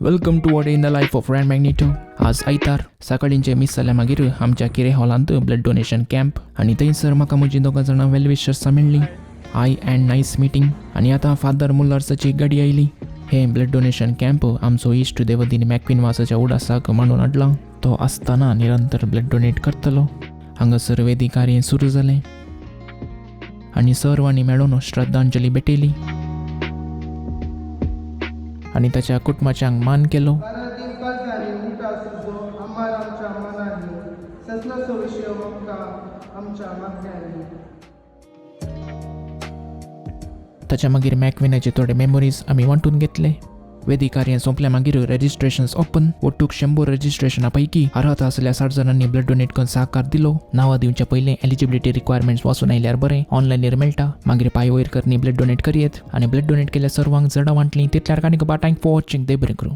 Welcome to what in the life of Ran Magneto. आज आयतार सकाळींचे miss जाल्या मागीर आमच्या किरे हॉलांत ब्लड डोनेशन कॅम्प आनी थंयसर म्हाका म्हजी दोगां जाणां वेल विशर्स मेळ्ळीं. हाय अँड नायस मिटींग. आनी आतां फादर मुल्लर्साची गाडी आयली. हे ब्लड डोनेशन कॅम्प आमचो इश्ट देवदीन मॅक्विन वासाच्या उडासाक मांडून हाडला. तो आसतना निरंतर ब्लड डोनेट करतलो. हांगासर वेदी कार्य सुरू जालें आनी सर्वांनी मेळून श्रद्धांजली भेटयली आनी ताच्या कुटुंबाच्यांक मान केलो. ताच्या मागीर मॅक्विनाचे थोडे मेमोरीज आमी वांटून घेतले. वेदी कार्य सोंपल्या मागीर रजिस्ट्रेशन्स ओपन. वट्टूक 100 रजिस्ट्रेशना पैकी अर्हता आसल्या 60 जाणांनी ब्लड डोनेट करून सहकार दिलो. नांवां दिवच्या पयलीं एलिजिबिलिटी रिक्वायरमेंट्स वाचून आयल्यार बरें. ऑनलायनीर मेळटा. मागीर पांय वयर करनी ब्लड डोनेट करियेत आनी ब्लड डोनेट केल्या सर्वांक जडां वांटलीं. तितल्यार काणीक बाटांक फॉर वॉचिंग. दे बरें करूं.